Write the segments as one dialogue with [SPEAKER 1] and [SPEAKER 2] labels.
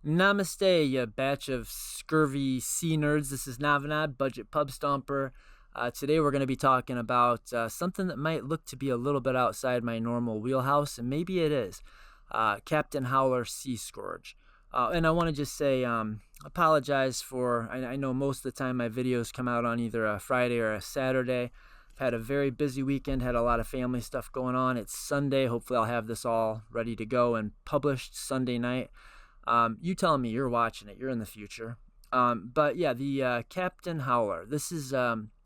[SPEAKER 1] Namaste, you batch of scurvy sea nerds. This is Navanad, Budget Pub Stomper. Today we're going to be talking about something that might look to be a little bit outside my normal wheelhouse, and maybe it is. Captain Howler Sea Scourge. And I want to just say, apologize for, I know most of the time my videos come out on either a Friday or a Saturday. I've had a very busy weekend, had a lot of family stuff going on. It's Sunday. Hopefully I'll have this all ready to go and published Sunday night. You telling me you're watching it, you're in the future. But yeah, the Captain Howler. This is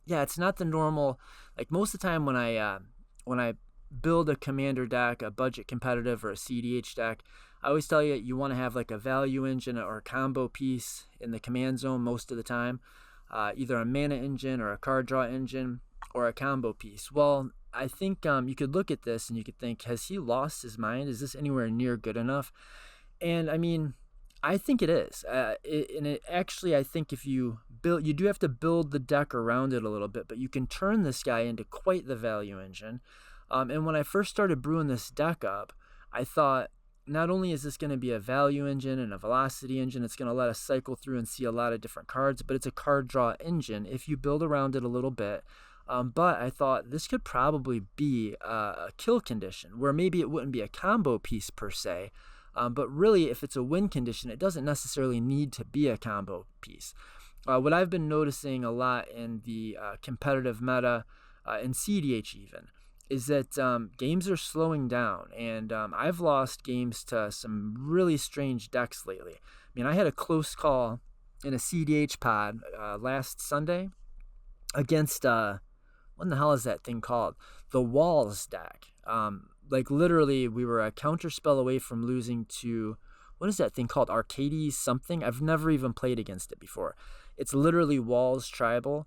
[SPEAKER 1] it's not the normal. Like most of the time when I build a commander deck, a budget competitive or a CDH deck, I always tell you want to have like a value engine or a combo piece in the command zone most of the time, either a mana engine or a card draw engine or a combo piece. Well, I think you could look at this and you could think, has he lost his mind? Is this anywhere near good enough? And I mean, I think it is. Actually, I think if you build, you do have to build the deck around it a little bit, but you can turn this guy into quite the value engine. And when I first started brewing this deck up, I thought, not only is this going to be a value engine and a velocity engine, it's going to let us cycle through and see a lot of different cards, but it's a card draw engine if you build around it a little bit. But I thought this could probably be a kill condition, where maybe it wouldn't be a combo piece per se, but really, if it's a win condition, it doesn't necessarily need to be a combo piece. What I've been noticing a lot in the competitive meta, in CDH even, is that games are slowing down, and I've lost games to some really strange decks lately. I mean, I had a close call in a CDH pod last Sunday against, what the hell is that thing called? The Walls deck. Like literally we were a counter spell away from losing to, what is that thing called? Arcades something? I've never even played against it before. It's literally Walls Tribal.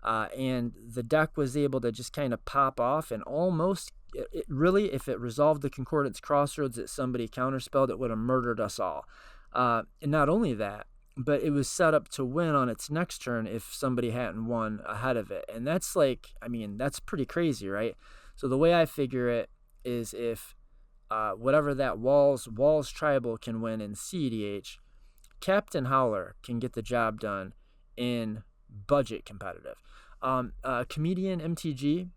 [SPEAKER 1] And the deck was able to just kind of pop off and almost, it really, if it resolved the Concordance Crossroads that somebody counterspelled, it would have murdered us all. And not only that, but it was set up to win on its next turn if somebody hadn't won ahead of it. And that's like, I mean, that's pretty crazy, right? So the way I figure it is if whatever that Walls Tribal can win in CDH, Captain Howler can get the job done in budget competitive. Comedian MTG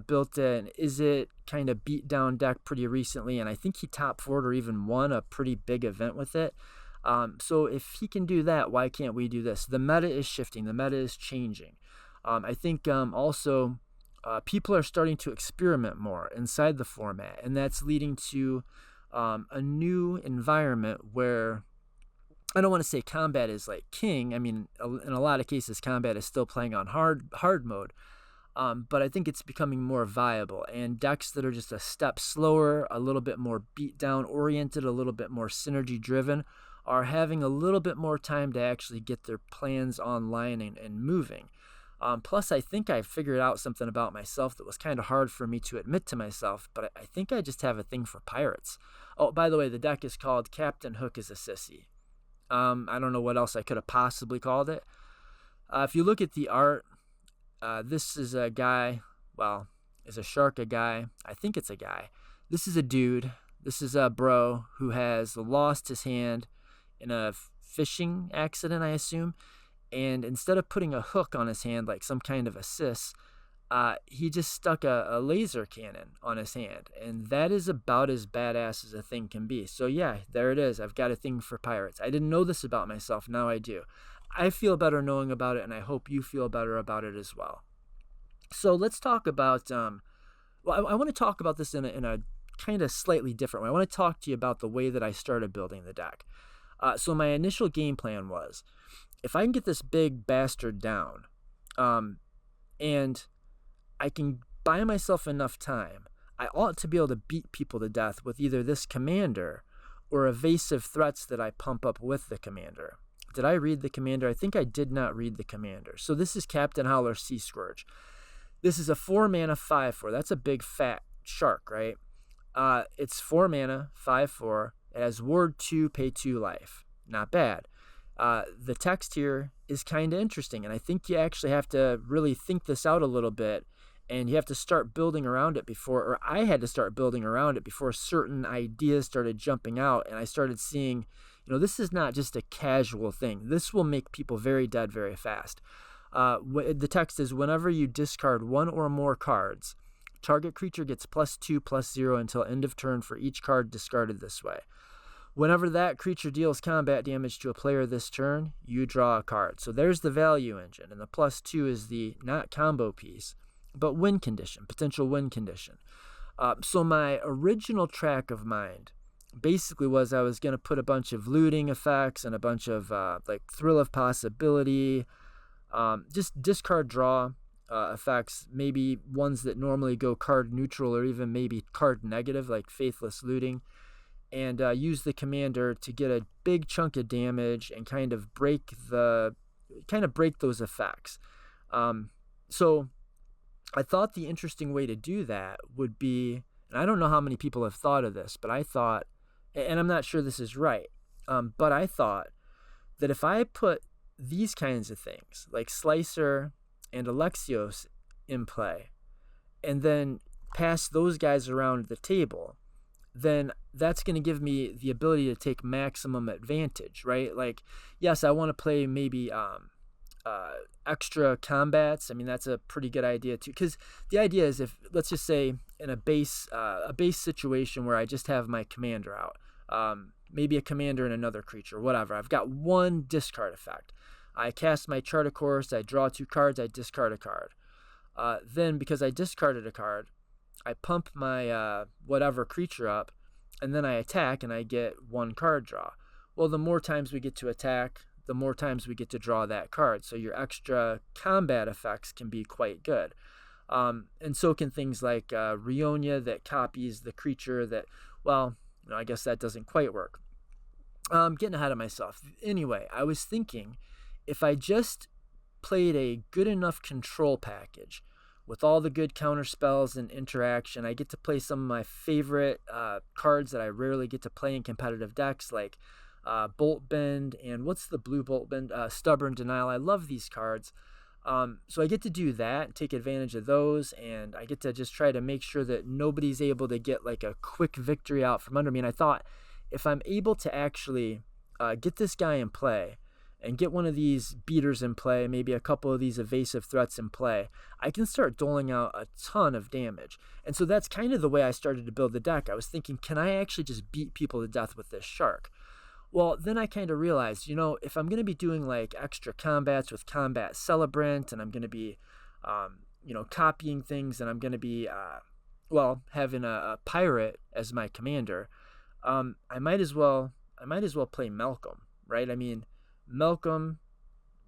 [SPEAKER 1] built an Is It kind of beat down deck pretty recently, and I think he top 4'd or even won a pretty big event with it. So if he can do that, why can't we do this? The meta is shifting. The meta is changing. I think also people are starting to experiment more inside the format, and that's leading to a new environment where I don't want to say combat is like king. I mean, in a lot of cases, combat is still playing on hard mode, but I think it's becoming more viable, and decks that are just a step slower, a little bit more beatdown oriented, a little bit more synergy driven, are having a little bit more time to actually get their plans online and moving. Plus, I think I figured out something about myself that was kind of hard for me to admit to myself, but I think I just have a thing for pirates. Oh, by the way, the deck is called Captain Hook is a Sissy. I don't know what else I could have possibly called it. If you look at the art, this is a guy, well, is a shark a guy? I think it's a guy. This is a dude. This is a bro who has lost his hand in a fishing accident, I assume. And instead of putting a hook on his hand like some kind of assist, he just stuck a laser cannon on his hand. And that is about as badass as a thing can be. So yeah, there it is. I've got a thing for pirates. I didn't know this about myself. Now I do. I feel better knowing about it, and I hope you feel better about it as well. So let's talk about, I want to talk about this in a kind of slightly different way. I want to talk to you about the way that I started building the deck. So my initial game plan was, if I can get this big bastard down, and I can buy myself enough time, I ought to be able to beat people to death with either this commander or evasive threats that I pump up with the commander. Did I read the commander? I think I did not read the commander. So this is Captain Howler Sea Scourge. This is a 4 mana 5/4. That's a big fat shark, right? It's 4 mana 5/4. It has ward 2, pay 2 life. Not bad. The text here is kind of interesting, and I think you actually have to really think this out a little bit, and you have to start building around it before, or I had to start building around it before certain ideas started jumping out, and I started seeing, this is not just a casual thing. This will make people very dead very fast. The text is, whenever you discard one or more cards, target creature gets +2/+0 until end of turn for each card discarded this way. Whenever that creature deals combat damage to a player this turn, you draw a card. So there's the value engine, and the +2 is the not combo piece, but win condition, potential win condition. So my original track of mind basically was I was going to put a bunch of looting effects and a bunch of like Thrill of Possibility, just discard draw effects, maybe ones that normally go card neutral or even maybe card negative, like Faithless Looting, and use the commander to get a big chunk of damage and kind of break those effects. So I thought the interesting way to do that would be, and I don't know how many people have thought of this, but I thought, and I'm not sure this is right, but I thought that if I put these kinds of things like Slicer and Alexious in play, and then pass those guys around the table, then that's going to give me the ability to take maximum advantage, right? Like, yes, I want to play maybe extra combats. I mean, that's a pretty good idea too, because the idea is, if let's just say in a base situation where I just have my commander out, maybe a commander and another creature, whatever. I've got one discard effect. I cast my Chart a Course, I draw 2 cards, I discard a card. Then, because I discarded a card, I pump my whatever creature up, and then I attack, and I get 1 card draw. Well, the more times we get to attack, the more times we get to draw that card. So your extra combat effects can be quite good. And so can things like Rionia that copies the creature that, well, I guess that doesn't quite work. I'm getting ahead of myself. Anyway, I was thinking, if I just played a good enough control package with all the good counter spells and interaction, I get to play some of my favorite cards that I rarely get to play in competitive decks, like Bolt Bend, and what's the blue Bolt Bend? Stubborn Denial. I love these cards. So I get to do that, take advantage of those, and I get to just try to make sure that nobody's able to get like a quick victory out from under me. And I thought, if I'm able to actually get this guy in play and get one of these beaters in play, maybe a couple of these evasive threats in play, I can start doling out a ton of damage. And so that's kind of the way I started to build the deck. I was thinking, can I actually just beat people to death with this shark? Well, then I kind of realized, if I'm going to be doing like extra combats with Combat Celebrant, and I'm going to be, copying things, and I'm going to be, having a pirate as my commander, I might as well play Malcolm, right? I mean, Malcolm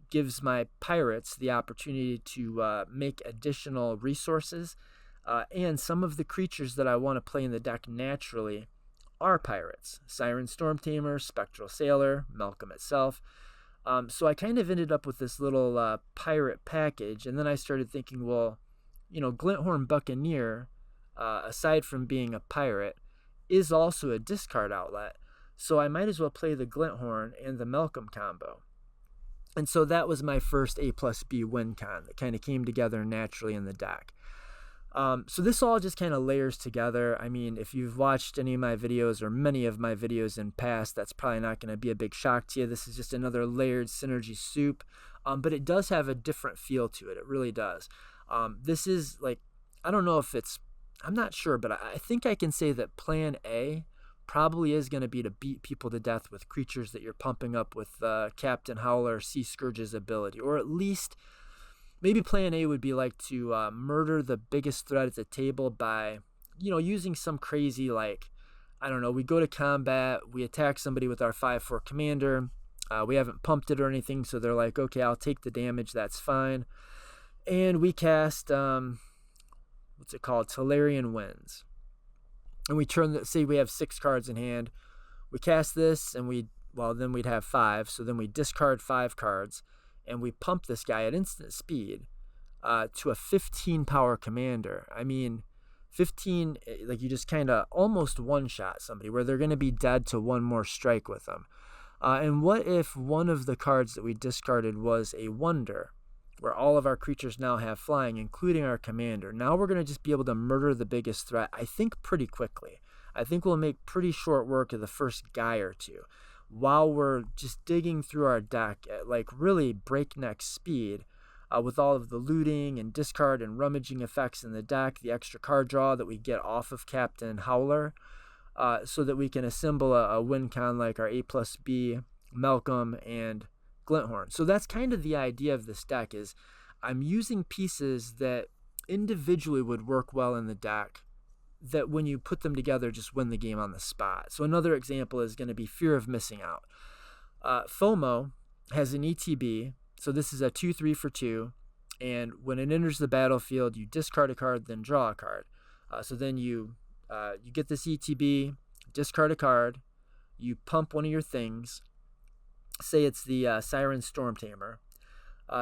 [SPEAKER 1] gives my pirates the opportunity to make additional resources, and some of the creatures that I want to play in the deck naturally are pirates. Siren Stormtamer, Spectral Sailor, Malcolm itself. So I kind of ended up with this little pirate package, and then I started thinking, well, Glinthorn Buccaneer, aside from being a pirate, is also a discard outlet. So I might as well play the Glinthorn and the Malcolm combo. And so that was my first A+B win con that kind of came together naturally in the deck. So this all just kind of layers together. I mean, if you've watched any of my videos or many of my videos in past, that's probably not going to be a big shock to you. This is just another layered synergy soup, but it does have a different feel to it. It really does. This is like, I don't know if it's, I'm not sure, but I think I can say that plan A probably is going to be to beat people to death with creatures that you're pumping up with Captain Howler, Sea Scourge's ability, or at least maybe plan A would be like to murder the biggest threat at the table by, using some crazy, like, I don't know, we go to combat, we attack somebody with our 5/4 commander, we haven't pumped it or anything, so they're like, okay, I'll take the damage, that's fine. And we cast, what's it called, Tolarian Winds. And we say we have 6 cards in hand, we cast this, and then we'd have 5, so then we discard 5 cards, and we pump this guy at instant speed to a 15 power commander. I mean, 15, like, you just kind of almost one-shot somebody where they're going to be dead to one more strike with them. And what if one of the cards that we discarded was a wonder, where all of our creatures now have flying, including our commander? Now we're going to just be able to murder the biggest threat, I think, pretty quickly. I think we'll make pretty short work of the first guy or two. while we're just digging through our deck at like really breakneck speed, with all of the looting and discard and rummaging effects in the deck, the extra card draw that we get off of Captain Howler, so that we can assemble a win con like our A+B, Malcolm, and Glinthorn. So that's kind of the idea of this deck, is I'm using pieces that individually would work well in the deck, that when you put them together just win the game on the spot. So another example is going to be Fear of Missing Out. FOMO has an ETB, so this is a 2/3 for 2, and when it enters the battlefield, you discard a card, then draw a card. So then you get this ETB, discard a card, you pump one of your things, say it's the Siren Storm Tamer.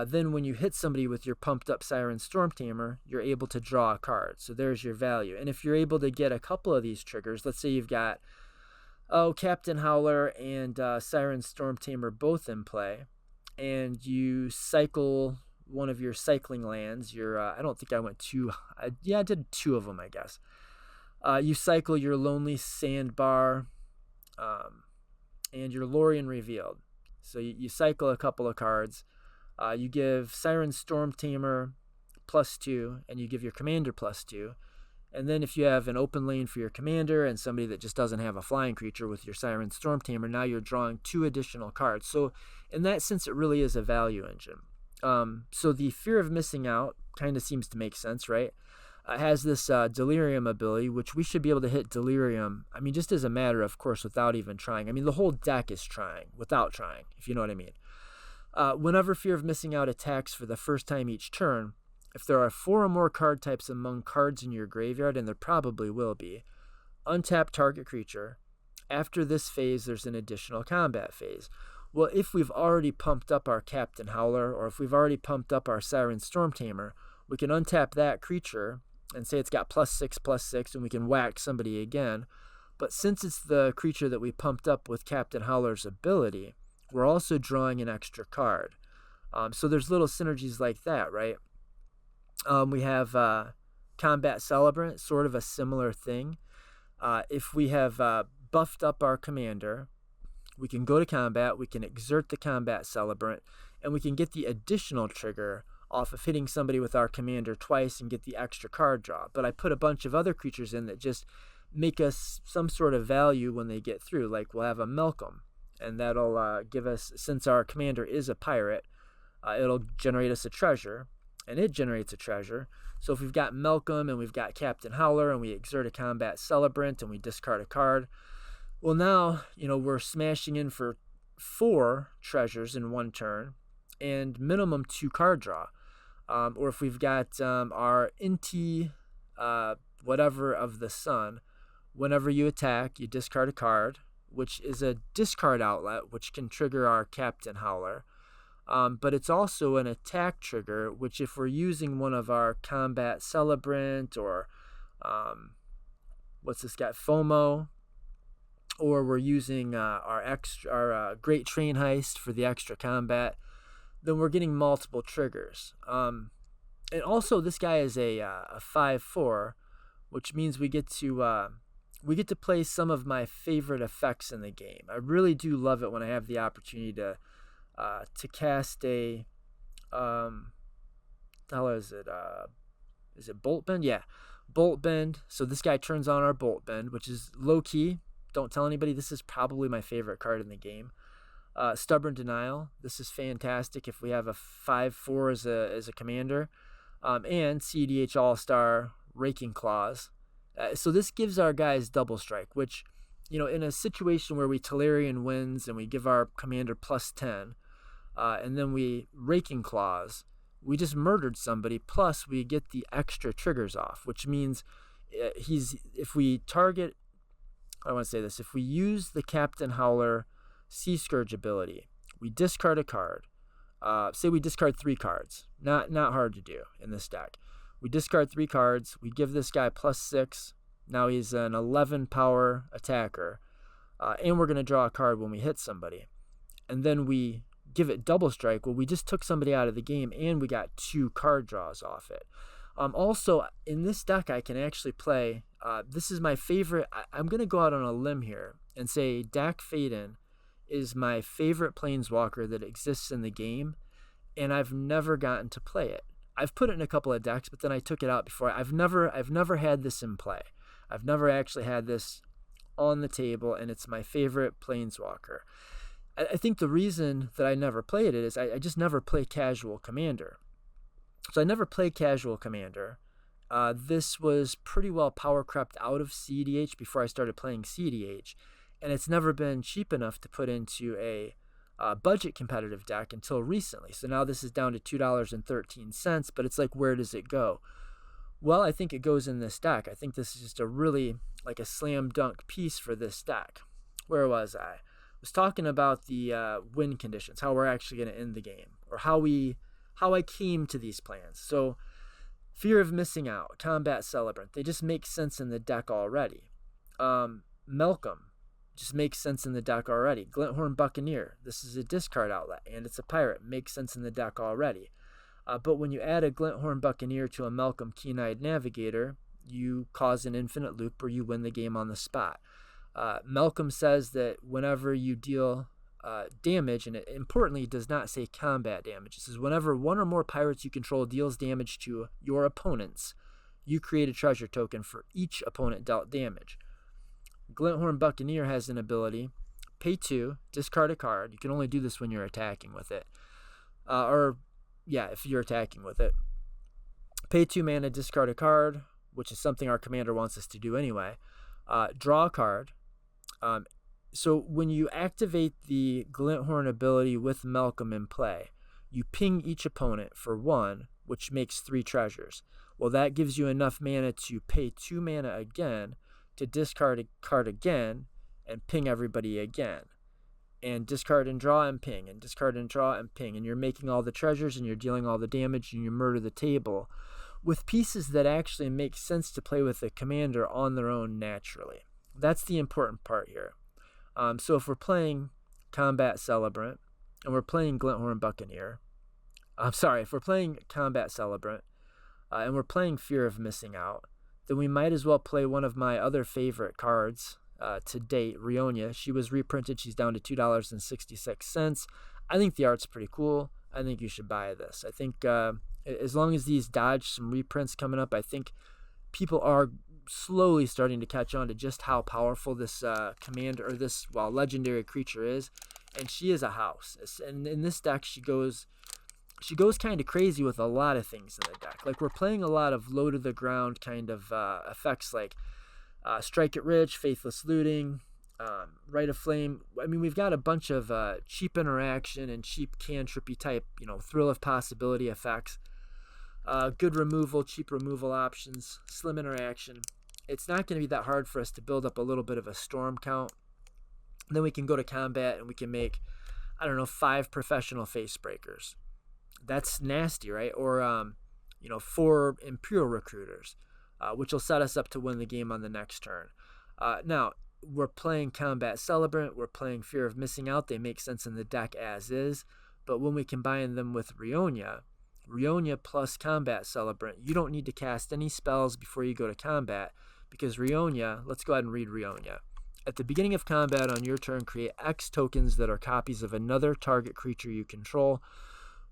[SPEAKER 1] Then when you hit somebody with your pumped up Siren Storm Tamer, you're able to draw a card. So there's your value. And if you're able to get a couple of these triggers, let's say you've got Captain Howler and Siren Storm Tamer both in play, and you cycle one of your cycling lands, I don't think I went two, I did 2 of them, I guess. You cycle your Lonely Sandbar and your Lorien Revealed. So you cycle a couple of cards. You give Siren Storm Tamer +2, and you give your commander +2. And then if you have an open lane for your commander and somebody that just doesn't have a flying creature with your Siren Storm Tamer, now you're drawing 2 additional cards. So in that sense, it really is a value engine. So the Fear of Missing Out kind of seems to make sense, right? It has this Delirium ability, which we should be able to hit Delirium, I mean, just as a matter of course, without even trying. I mean, the whole deck is trying without trying, if you know what I mean. Whenever Fear of Missing Out attacks for the first time each turn, if there are 4 or more card types among cards in your graveyard, and there probably will be, untap target creature. After this phase, there's an additional combat phase. Well, if we've already pumped up our Captain Howler, or if we've already pumped up our Siren Storm Tamer, we can untap that creature and say it's got +6/+6, and we can whack somebody again. But since it's the creature that we pumped up with Captain Howler's ability, we're also drawing an extra card. So there's little synergies like that, right? We have Combat Celebrant, sort of a similar thing. If we have buffed up our commander, we can go to combat, we can exert the Combat Celebrant, and we can get the additional trigger off of hitting somebody with our commander twice and get the extra card draw. But I put a bunch of other creatures in that just make us some sort of value when they get through. Like we'll have a Malcolm, and that'll give us, since our commander is a pirate, it'll generate us a treasure, and it generates a treasure. So if we've got Malcolm and we've got Captain Howler and we exert a Combat Celebrant and we discard a card, well now, we're smashing in for 4 treasures in 1 turn and minimum 2 card draw. Or if we've got our Inti whatever of the Sun, whenever you attack, you discard a card, which is a discard outlet, which can trigger our Captain Howler. But it's also an attack trigger, which if we're using one of our Combat Celebrant or what's this guy, FOMO, or we're using our Great Train Heist for the extra combat, then we're getting multiple triggers. And also this guy is a 5/4, which means we get to play some of my favorite effects in the game. I really do love it when I have the opportunity to cast a how is it Bolt Bend? Yeah, Bolt Bend. So this guy turns on our Bolt Bend, which is low key. Don't tell anybody, this is probably my favorite card in the game. Stubborn Denial. This is fantastic if we have a 5/4 as a commander. And CDH All-Star Raking Claws. So this gives our guys double strike, which, in a situation where we Tolarian wins and we give our commander +10, and then we Raking Claws, we just murdered somebody, plus we get the extra triggers off, which means if we target, I want to say this, if we use the Captain Howler Sea Scourge ability, we discard a card. Say we discard 3 cards. Not hard to do in this deck. We discard 3 cards. We give this guy +6. Now he's an 11 power attacker. And we're going to draw a card when we hit somebody. And then we give it double strike. Well, we just took somebody out of the game and we got 2 card draws off it. Also, in this deck, I can actually play, this is my favorite. I'm going to go out on a limb here and say Dak Faden is my favorite planeswalker that exists in the game, and I've never gotten to play it. I've put it in a couple of decks, but then I took it out before. I've never had this in play. I've never actually had this on the table, and it's my favorite planeswalker. I think the reason that I never played it is I just never play casual commander. So I never played casual commander. This was pretty well power crept out of CDH before I started playing CDH, and it's never been cheap enough to put into a budget competitive deck until recently. So now this is down to $2.13, but it's like, where does it go? Well, I think it goes in this deck. I think this is just a really like a slam dunk piece for this deck. Where was I? I was talking about the win conditions, how we're actually going to end the game, or how I came to these plans. So fear of missing out, combat celebrant, they just make sense in the deck already. Malcolm just makes sense in the deck already. Glinthorn Buccaneer, this is a discard outlet, and it's a pirate, makes sense in the deck already. But when you add a Glinthorn Buccaneer to a Malcolm Keen-Eyed Navigator, you cause an infinite loop or you win the game on the spot. Malcolm says that whenever you deal damage, and it importantly does not say combat damage, it says whenever one or more pirates you control deals damage to your opponents, you create a treasure token for each opponent dealt damage. Glinthorn Buccaneer has an ability, pay 2, discard a card. You can only do this when you're attacking with it. If you're attacking with it. Pay 2 mana, discard a card, which is something our commander wants us to do anyway. Draw a card. So when you activate the Glinthorn ability with Malcolm in play, you ping each opponent for 1, which makes 3 treasures. Well, that gives you enough mana to pay 2 mana again, to discard a card again, and ping everybody again. And discard and draw and ping, and discard and draw and ping. And you're making all the treasures, and you're dealing all the damage, and you murder the table with pieces that actually make sense to play with the commander on their own naturally. That's the important part here. So if we're playing Combat Celebrant, and we're playing Glinthorn Buccaneer, if we're playing Combat Celebrant, and we're playing Fear of Missing Out, then we might as well play one of my other favorite cards to date, Rionia. She was reprinted. She's down to $2.66. I think the art's pretty cool. I think you should buy this. I think as long as these dodge some reprints coming up, I think people are slowly starting to catch on to just how powerful this commander, or this, legendary creature is. And she is a house. And in this deck, she goes kind of crazy with a lot of things in the deck. Like, we're playing a lot of low to the ground kind of effects, like Strike It Rich, Faithless Looting, Rite of Flame. I mean, we've got a bunch of cheap interaction and cheap cantrippy type, Thrill of Possibility effects. Good removal, cheap removal options, slim interaction. It's not going to be that hard for us to build up a little bit of a storm count. Then we can go to combat and we can make, 5 professional face breakers. That's nasty, right? Or, 4 Imperial Recruiters, which will set us up to win the game on the next turn. Now, we're playing Combat Celebrant, we're playing Fear of Missing Out. They make sense in the deck as is, but when we combine them with Rionia plus Combat Celebrant, you don't need to cast any spells before you go to combat, because Rionia, let's go ahead and read Rionia. At the beginning of combat on your turn, create X tokens that are copies of another target creature you control,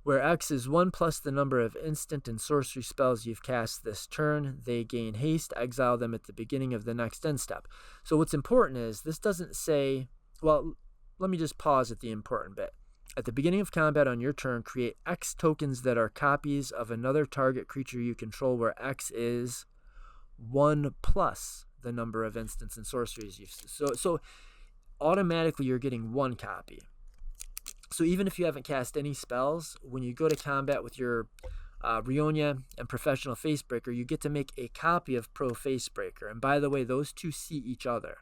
[SPEAKER 1] where X is 1 plus the number of instant and sorcery spells you've cast this turn. They gain haste. Exile them at the beginning of the next end step. So what's important is this doesn't say, let me just pause at the important bit. At the beginning of combat on your turn, create X tokens that are copies of another target creature you control, where X is 1 plus the number of instants and sorceries you've... So automatically you're getting 1 copy. So even if you haven't cast any spells, when you go to combat with your Rionia and Professional Facebreaker, you get to make a copy of Pro Facebreaker. And by the way, those two see each other.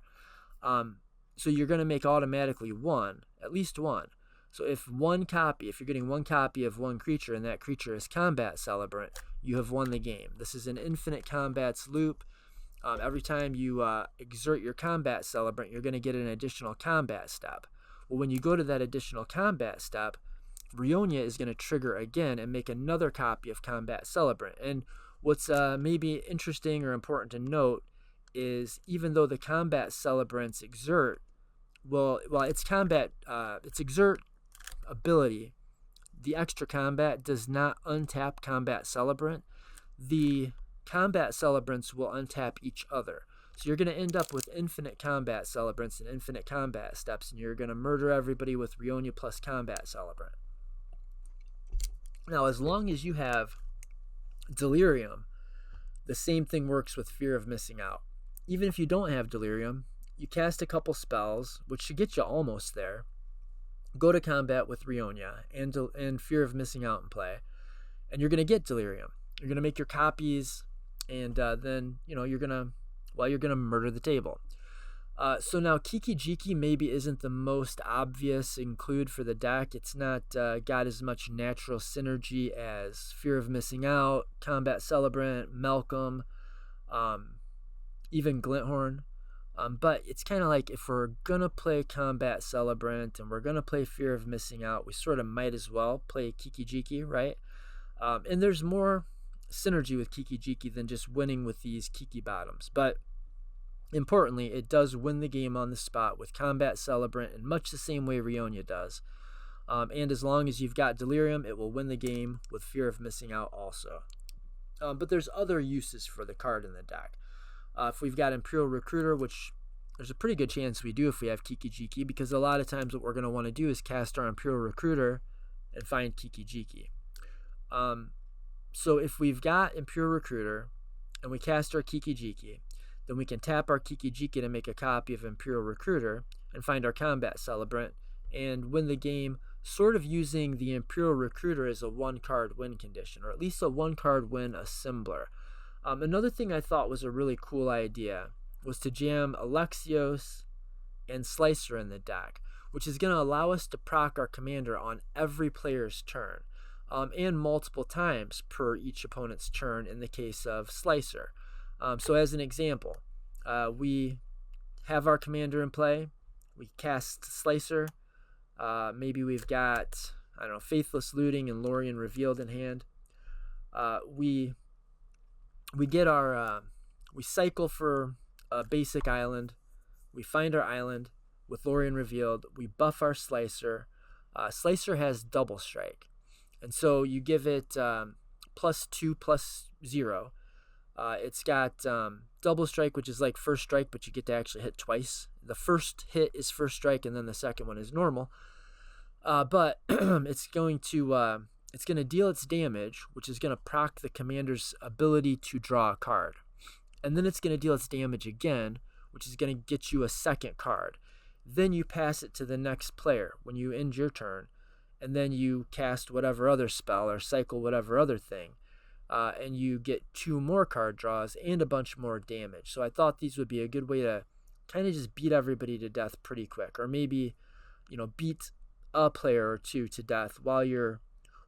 [SPEAKER 1] So you're going to make automatically 1, at least 1. So if you're getting 1 copy of 1 creature, and that creature is Combat Celebrant, you have won the game. This is an infinite combats loop. Every time you exert your Combat Celebrant, you're going to get an additional combat step. Well, when you go to that additional combat step, Rionia is going to trigger again and make another copy of Combat Celebrant. And what's maybe interesting or important to note is, even though the Combat Celebrants exert its combat, its exert ability, the extra combat does not untap combat celebrant. The combat celebrants will untap each other. So you're going to end up with infinite combat celebrants and infinite combat steps, and you're going to murder everybody with Rionia plus combat celebrant. Now, as long as you have Delirium, the same thing works with Fear of Missing Out. Even if you don't have Delirium, you cast a couple spells, which should get you almost there. Go to combat with Rionia and Fear of Missing Out in play, and you're going to get Delirium. You're going to make your copies, and then you're going to murder the table. So now Kiki Jiki maybe isn't the most obvious include for the deck. It's not got as much natural synergy as Fear of Missing Out, Combat Celebrant, Malcolm, even Glinthorn. But it's kind of like, if we're going to play Combat Celebrant and we're going to play Fear of Missing Out, we sort of might as well play Kiki Jiki, right? And there's more synergy with Kiki Jiki than just winning with these Kiki bottoms. But importantly, it does win the game on the spot with Combat Celebrant in much the same way Rionia does. And as long as you've got Delirium, it will win the game with Fear of Missing Out also. But there's other uses for the card in the deck. If we've got Imperial Recruiter, which there's a pretty good chance we do if we have Kiki Jiki, because a lot of times what we're going to want to do is cast our Imperial Recruiter and find Kiki Jiki. So if we've got Imperial Recruiter and we cast our Kiki Jiki, then we can tap our Kiki Jiki to make a copy of Imperial Recruiter and find our Combat Celebrant and win the game, sort of using the Imperial Recruiter as a one-card win condition, or at least a one-card win assembler. Another thing I thought was a really cool idea was to jam Alexious and Slicer in the deck, which is going to allow us to proc our commander on every player's turn, and multiple times per each opponent's turn in the case of Slicer. So as an example, we have our commander in play, we cast Slicer, maybe we've got, Faithless Looting and Lorien Revealed in hand. We get our, we cycle for a basic island, we find our island with Lorien Revealed, we buff our Slicer. Slicer has double strike, and so you give it +2/+0. It's got double strike, which is like first strike, but you get to actually hit twice. The first hit is first strike, and then the second one is normal. But it's going to deal its damage, which is going to proc the commander's ability to draw a card. And then it's going to deal its damage again, which is going to get you a second card. Then you pass it to the next player when you end your turn, and then you cast whatever other spell or cycle whatever other thing. And you get 2 more card draws and a bunch more damage. So I thought these would be a good way to kind of just beat everybody to death pretty quick, or maybe, beat a player or 2 to death while you're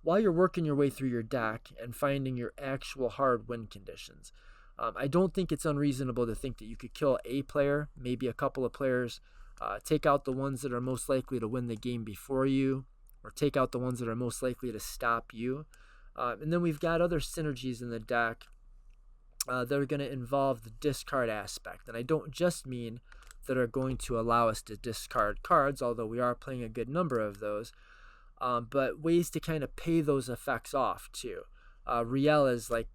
[SPEAKER 1] working your way through your deck and finding your actual hard win conditions. I don't think it's unreasonable to think that you could kill a player, maybe a couple of players, take out the ones that are most likely to win the game before you, or take out the ones that are most likely to stop you. And then we've got other synergies in the deck that are going to involve the discard aspect. And I don't just mean that are going to allow us to discard cards, although we are playing a good number of those, but ways to kind of pay those effects off too. Riel is like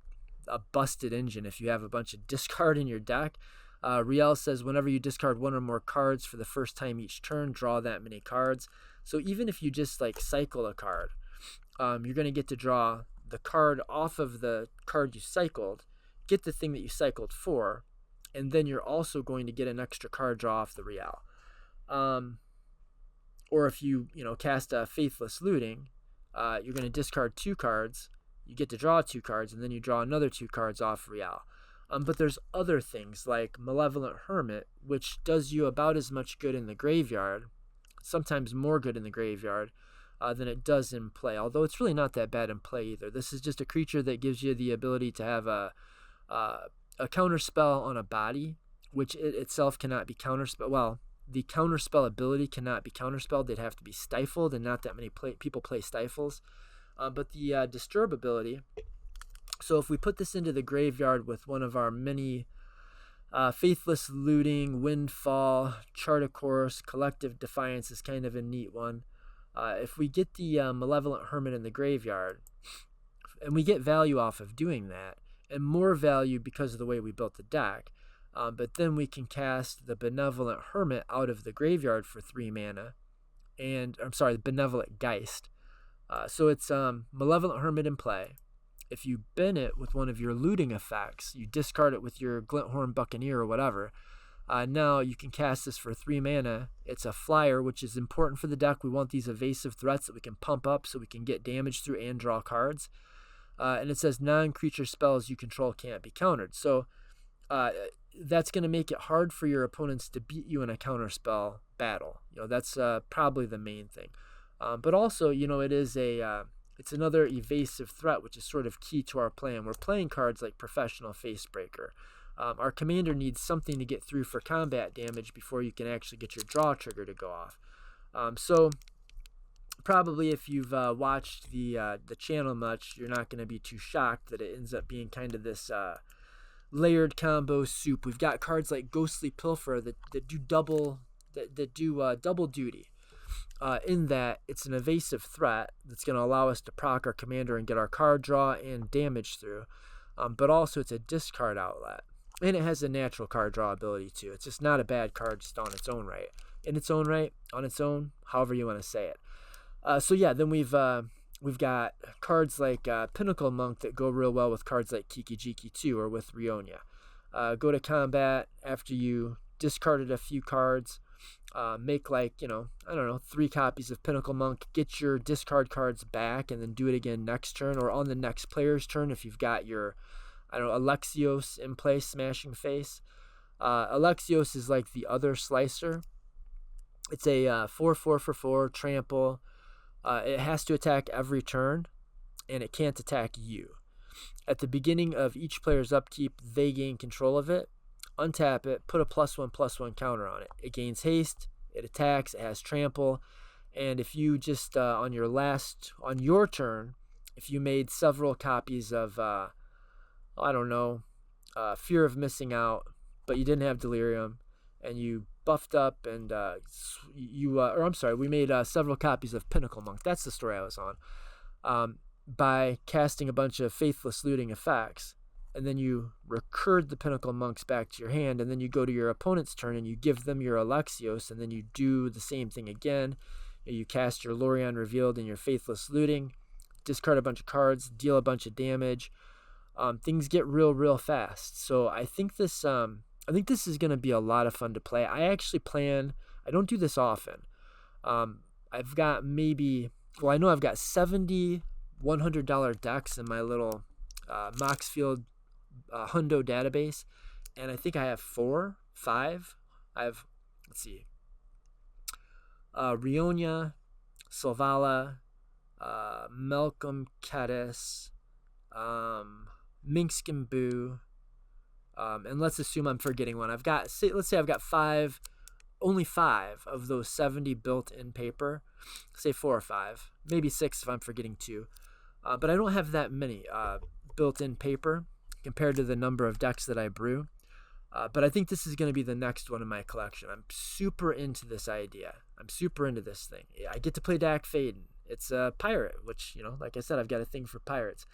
[SPEAKER 1] a busted engine if you have a bunch of discard in your deck. Riel says whenever you discard 1 or more cards for the first time each turn, draw that many cards. So even if you just like cycle a card, you're going to get to draw the card off of the card you cycled, get the thing that you cycled for, and then you're also going to get an extra card draw off the Riel. Or if you cast a Faithless Looting, you're going to discard 2 cards, you get to draw 2 cards, and then you draw another 2 cards off Riel. But there's other things like Malevolent Hermit, which does you about as much good in the graveyard, sometimes more good in the graveyard, than it does in play, although it's really not that bad in play either. This is just a creature that gives you the ability to have a counterspell on a body, which it itself cannot be counterspelled. Well, the counterspell ability cannot be counterspelled. They'd have to be stifled, and not that many people play stifles. But the disturb ability, so if we put this into the graveyard with one of our many Faithless Looting, Windfall, Chart a Course, Collective Defiance is kind of a neat one. If we get the Malevolent Hermit in the graveyard, and we get value off of doing that, and more value because of the way we built the deck, but then we can cast the Benevolent Hermit out of the graveyard for 3 mana, and I'm sorry, the Benevolent Geist. So it's Malevolent Hermit in play. If you bin it with one of your looting effects, you discard it with your Glinthorn Buccaneer or whatever. Now you can cast this for 3 mana. It's a flyer, which is important for the deck. We want these evasive threats that we can pump up so we can get damage through and draw cards. And it says non-creature spells you control can't be countered. So that's going to make it hard for your opponents to beat you in a counterspell battle. That's probably the main thing. But also, it is it's another evasive threat, which is sort of key to our plan. We're playing cards like Professional Facebreaker. Our commander needs something to get through for combat damage before you can actually get your draw trigger to go off. So probably if you've watched the channel much, you're not going to be too shocked that it ends up being kind of this layered combo soup. We've got cards like Ghostly Pilfer that do double duty. In that it's an evasive threat that's going to allow us to proc our commander and get our card draw and damage through, but also it's a discard outlet, and it has a natural card draw ability too. It's just not a bad card just on its own right, on its own, however you want to say it. So yeah, then we've got cards like Pinnacle Monk that go real well with cards like Kiki Jiki 2 or with Rionia. Go to combat after you discarded a few cards. Make 3 copies of Pinnacle Monk, get your discard cards back, and then do it again next turn or on the next player's turn if you've got your, Alexious in play, Smashing Face. Alexious is like the other Slicer. It's a 4/4 for 4, trample. It has to attack every turn, and it can't attack you. At the beginning of each player's upkeep, they gain control of it. Untap it, put a +1/+1 counter on it. It gains haste, it attacks, it has trample, and if you just on your turn, if you made several copies of Fear of Missing Out, but you didn't have Delirium, and you buffed up and we made several copies of Pinnacle Monk. That's the story I was on. By casting a bunch of Faithless Looting effects. And then you recurred the Pinnacle Monks back to your hand, and then you go to your opponent's turn and you give them your Alexios, and then you do the same thing again. You cast your Lorien Revealed and your Faithless Looting, discard a bunch of cards, deal a bunch of damage. Things get real fast. So I think this is going to be a lot of fun to play. I don't do this often. I've got I know I've got 70 $100 decks in my little Moxfield Hundo database, and I think I have 5. I have, Rionia, Selvala, Malcolm Kedis, Minkskin Boo, and let's assume I'm forgetting one. Let's say I've got only 5 of those 70 built in paper. Say 4 or 5, maybe 6 if I'm forgetting 2. But I don't have that many built-in paper compared to the number of decks that I brew. But I think this is going to be the next one in my collection. I'm super into this idea. I'm super into this thing. I get to play Dak Faden. It's a pirate, which, like I said, I've got a thing for pirates.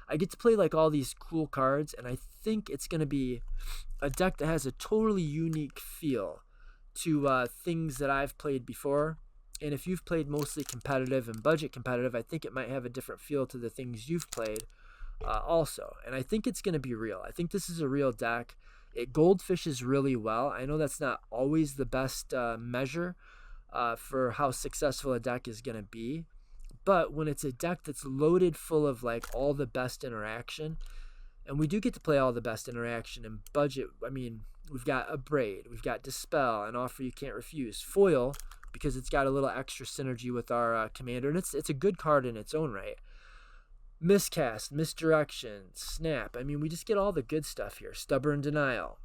[SPEAKER 1] I get to play like all these cool cards, and I think it's going to be a deck that has a totally unique feel to things that I've played before. And if you've played mostly competitive and budget competitive, I think it might have a different feel to the things you've played also. And I think it's going to be real. I think this is a real deck. It goldfishes really well. I know that's not always the best measure for how successful a deck is going to be. But when it's a deck that's loaded full of like all the best interaction, and we do get to play all the best interaction and budget. I mean, we've got Abrade, we've got Dispel, an Offer You Can't Refuse, Foil, because it's got a little extra synergy with our commander, and it's a good card in its own right. Miscast, Misdirection, Snap. I mean, we just get all the good stuff here. Stubborn Denial.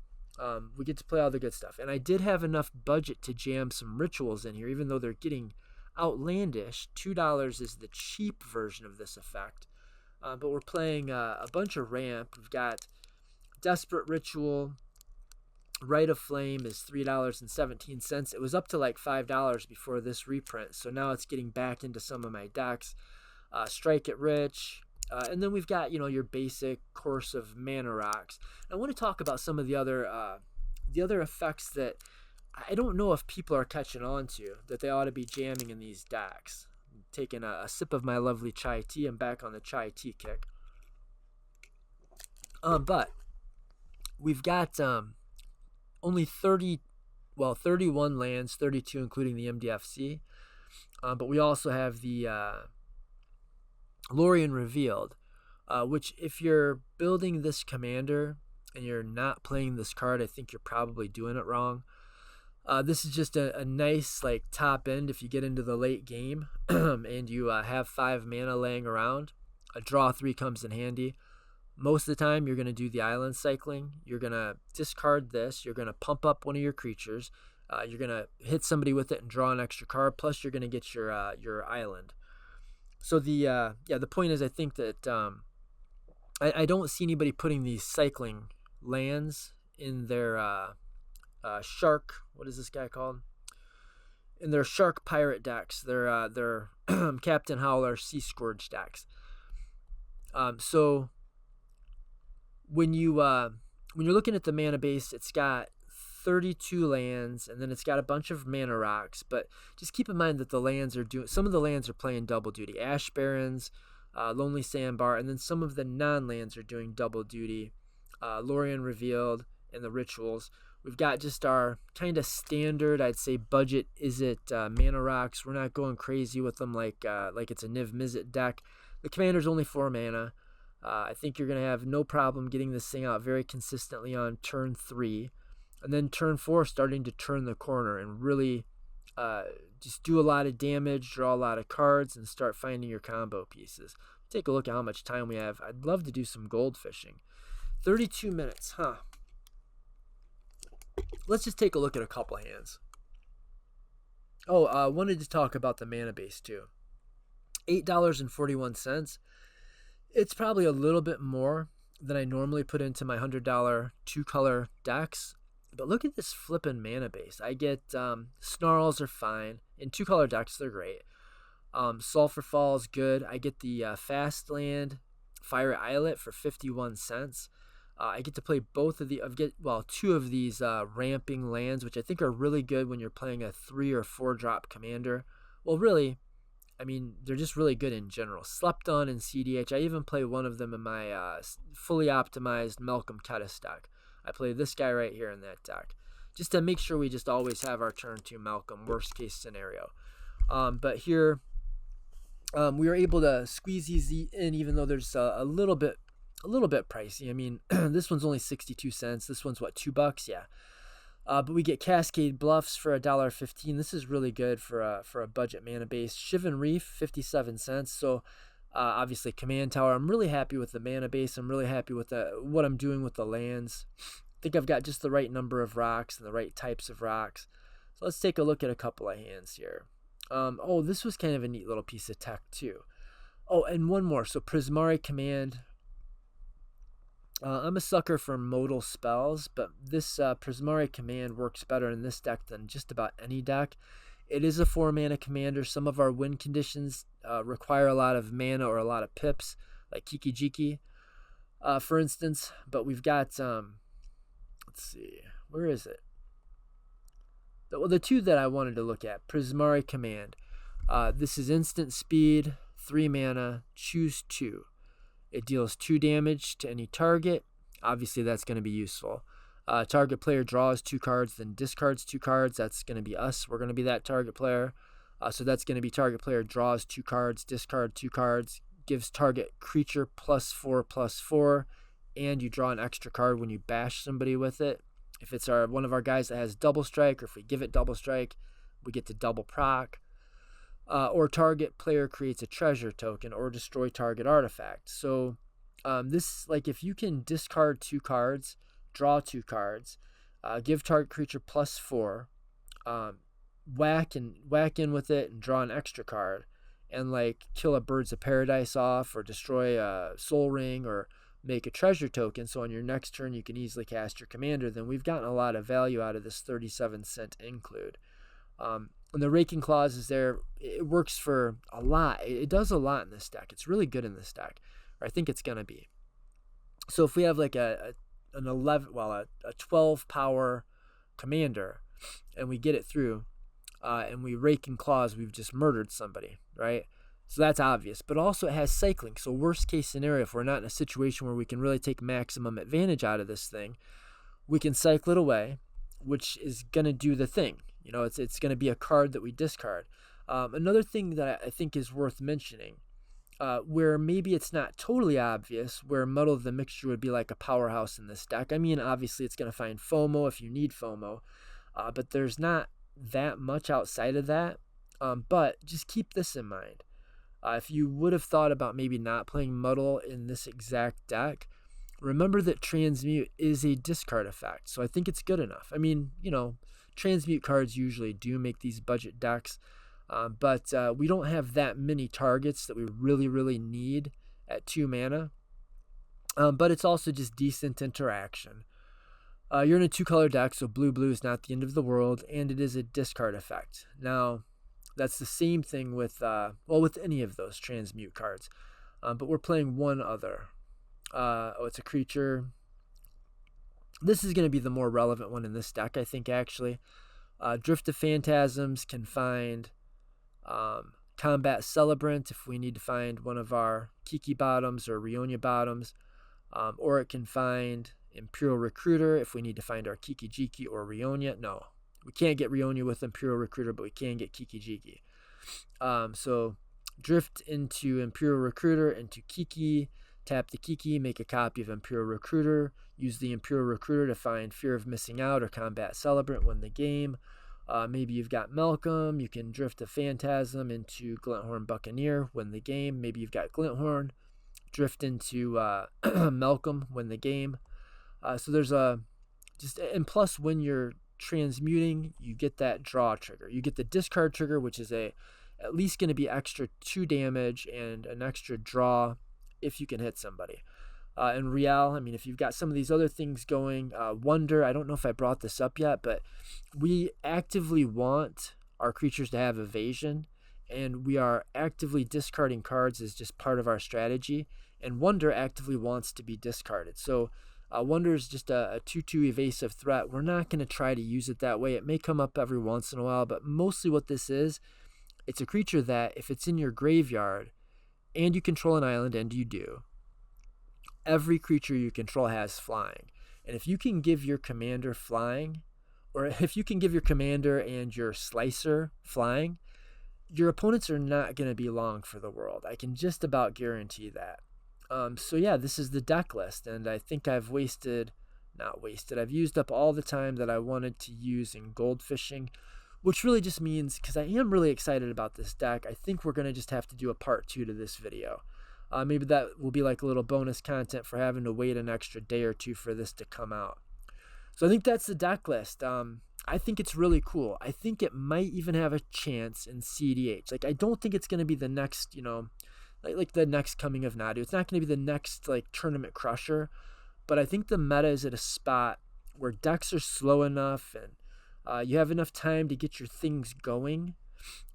[SPEAKER 1] We get to play all the good stuff. And I did have enough budget to jam some rituals in here, even though they're getting outlandish. $2 is the cheap version of this effect. But we're playing a bunch of ramp. We've got Desperate Ritual, Rite of Flame is $3.17. It was up to like $5 before this reprint, so now it's getting back into some of my decks. Strike It Rich, and then we've got your basic course of mana rocks. I want to talk about some of the other effects that I don't know if people are catching on to, that they ought to be jamming in these decks. I'm taking a sip of my lovely chai tea. I'm back on the chai tea kick. But we've got only 31 lands, 32 including the MDFC. But we also have the Lorien Revealed, which if you're building this commander and you're not playing this card, I think you're probably doing it wrong. This is just a nice like top end if you get into the late game and you have 5 mana laying around. A draw 3 comes in handy. Most of the time you're going to do the island cycling. You're going to discard this. You're going to pump up one of your creatures. You're going to hit somebody with it and draw an extra card. Plus you're going to get your island. So the point is, I think that I don't see anybody putting these cycling lands in their shark. What is this guy called? In their shark pirate decks. Their Captain Howler Sea Scourge decks. So when you're looking at the mana base, it's got 32 lands, and then it's got a bunch of mana rocks. But just keep in mind that some of the lands are playing double duty. Ash Barrens, Lonely Sandbar, and then some of the non-lands are doing double duty. Lorien Revealed and the Rituals. We've got just our kind of standard, I'd say, budget mana rocks. We're not going crazy with them like it's a Niv Mizzet deck. The commander's only 4 mana. I think you're going to have no problem getting this thing out very consistently on turn 3. And then turn 4, starting to turn the corner and really just do a lot of damage, draw a lot of cards, and start finding your combo pieces. Take a look at how much time we have. I'd love to do some gold fishing. 32 minutes, huh? Let's just take a look at a couple hands. I wanted to talk about the mana base too. $8.41. It's probably a little bit more than I normally put into my $100 2-color decks. But look at this flippin' mana base. I get Snarls are fine. In 2-color decks, they're great. Sulfur Fall is good. I get the Fast Land Fire Islet for 51 cents. I get to play two of these ramping lands, which I think are really good when you're playing a 3 or 4 drop commander. Well, really, I mean, they're just really good in general. Slept On and CDH. I even play one of them in my fully optimized Malcolm Kettis deck. I play this guy right here in that deck, just to make sure we just always have our turn 2 Malcolm, worst case scenario. But here, we were able to squeeze these in, even though there's a little bit pricey. I mean, this one's only 62 cents. This one's what, $2? Yeah. But we get Cascade Bluffs for $1.15. This is really good for a budget mana base. Shivan Reef, 57 cents. So obviously Command Tower. I'm really happy with the mana base. I'm really happy with what I'm doing with the lands. I think I've got just the right number of rocks and the right types of rocks. So let's take a look at a couple of hands here. This was kind of a neat little piece of tech too. Oh, and one more. So Prismari Command. I'm a sucker for modal spells, but this Prismari Command works better in this deck than just about any deck. It is a 4-mana commander. Some of our win conditions require a lot of mana or a lot of pips, like Kiki Jiki, for instance. But we've got, let's see, where is it? Well, the two that I wanted to look at, Prismari Command. This is instant speed, 3 mana, choose 2. It deals 2 damage to any target. Obviously, that's going to be useful. Target player draws 2 cards, then discards 2 cards. That's going to be us. We're going to be that target player. So that's going to be target player draws 2 cards, discard 2 cards, gives target creature +4/+4, and you draw an extra card when you bash somebody with it. If it's one of our guys that has double strike, or if we give it double strike, we get to double proc. Or target player creates a treasure token or destroy target artifact. So this, like, if you can discard 2 cards, draw 2 cards, give target creature +4, whack in with it and draw an extra card, and like kill a Birds of Paradise off, or destroy a Soul Ring, or make a treasure token, so on your next turn you can easily cast your commander, then we've gotten a lot of value out of this 37-cent include. And the raking clause is there. It works for a lot. It does a lot in this deck. It's really good in this deck, or I think it's going to be. So if we have like an 12 power commander and we get it through and we rake and clause, we've just murdered somebody, right? So that's obvious, but also it has cycling. So worst case scenario, if we're not in a situation where we can really take maximum advantage out of this thing, we can cycle it away, which is going to do the thing. It's going to be a card that we discard. Another thing that I think is worth mentioning, where maybe it's not totally obvious, where Muddle of the Mixture would be like a powerhouse in this deck. I mean, obviously it's going to find FOMO if you need FOMO, but there's not that much outside of that. But just keep this in mind. If you would have thought about maybe not playing Muddle in this exact deck, remember that Transmute is a discard effect. So I think it's good enough. I mean, Transmute cards usually do make these budget decks, but we don't have that many targets that we really, really need at 2 mana. But it's also just decent interaction. You're in a 2-color deck, so blue is not the end of the world, and it is a discard effect. Now, that's the same thing with any of those Transmute cards. But we're playing one other. It's a creature. This is going to be the more relevant one in this deck, I think, actually. Drift of Phantasms can find Combat Celebrant if we need to find one of our Kiki bottoms or Rionia bottoms. Or it can find Imperial Recruiter if we need to find our Kiki Jiki or Rionia. No, we can't get Rionia with Imperial Recruiter, but we can get Kiki Jiki. So drift into Imperial Recruiter, into Kiki, tap the Kiki, make a copy of Imperial Recruiter, use the Imperial Recruiter to find Fear of Missing Out or Combat Celebrant, win the game. Maybe you've got Malcolm, you can drift a Phantasm into Glinthorn Buccaneer, win the game. Maybe you've got Glinthorn, drift into Malcolm, win the game. So there's and plus when you're transmuting, you get that draw trigger. You get the discard trigger, which is at least going to be extra 2 damage and an extra draw if you can hit somebody. In Real, I mean, if you've got some of these other things going, Wonder, I don't know if I brought this up yet, but we actively want our creatures to have evasion, and we are actively discarding cards as just part of our strategy, and Wonder actively wants to be discarded. So Wonder is just a 2/2 evasive threat. We're not going to try to use it that way. It may come up every once in a while, but mostly what this is, it's a creature that if it's in your graveyard and you control an island, and you do, every creature you control has flying. And if you can give your commander flying, or if you can give your commander and your slicer flying, your opponents are not going to be long for the world. I can just about guarantee that. So yeah, this is the deck list, and I think I've I've used up all the time that I wanted to use in goldfishing, which really just means, because I am really excited about this deck, I think we're going to just have to do a part 2 to this video. Maybe that will be like a little bonus content for having to wait an extra day or 2 for this to come out. So I think that's the deck list. I think it's really cool. I think it might even have a chance in CDH. Like, I don't think it's going to be the next, like the next coming of Nadu. It's not going to be the next tournament crusher, but I think the meta is at a spot where decks are slow enough and you have enough time to get your things going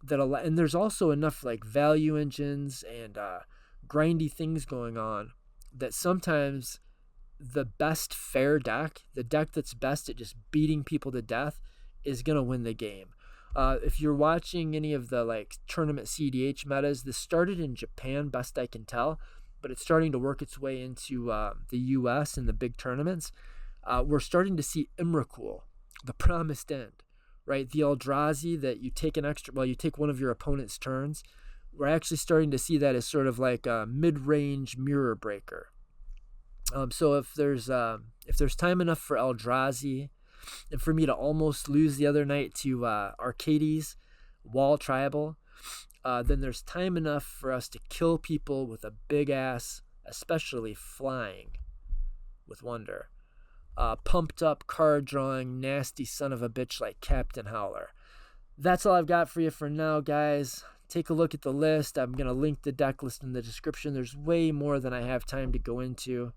[SPEAKER 1] and there's also enough value engines and grindy things going on that sometimes the best fair deck, the deck that's best at just beating people to death, is going to win the game. If you're watching any of the tournament CDH metas, this started in Japan, best I can tell, but it's starting to work its way into the US and the big tournaments. We're starting to see Imrakul, the Promised End, right? The Eldrazi that you take you take one of your opponent's turns. We're actually starting to see that as sort of like a mid-range mirror breaker. So if there's time enough for Eldrazi, and for me to almost lose the other night to Arcades Wall Tribal, then there's time enough for us to kill people with a big ass, especially flying, with Wonder. Pumped up card drawing nasty son of a bitch like Captain Howler. That's all I've got for you for now, guys. Take a look at the list. I'm going to link the deck list in the description. There's way more than I have time to go into.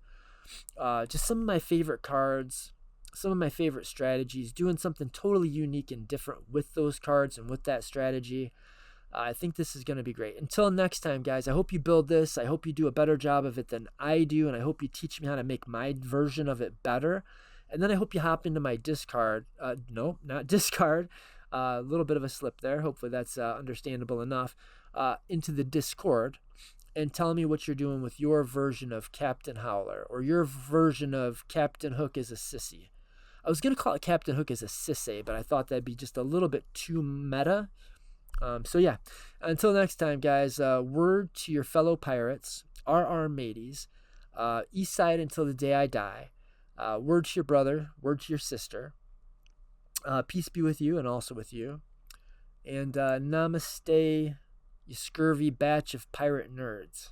[SPEAKER 1] just some of my favorite cards, some of my favorite strategies, doing something totally unique and different with those cards and with that strategy. I think this is going to be great. Until next time, guys, I hope you build this. I hope you do a better job of it than I do, and I hope you teach me how to make my version of it better. And then I hope you hop into my Discord. No, not Discord. A little bit of a slip there. Hopefully that's understandable enough. Into the Discord and tell me what you're doing with your version of Captain Howler or your version of Captain Hook as a sissy. I was going to call it Captain Hook as a sissy, but I thought that'd be just a little bit too meta. So yeah, until next time, guys, word to your fellow pirates, RR mateys, east side until the day I die, word to your brother, word to your sister, peace be with you and also with you, and namaste, you scurvy batch of pirate nerds.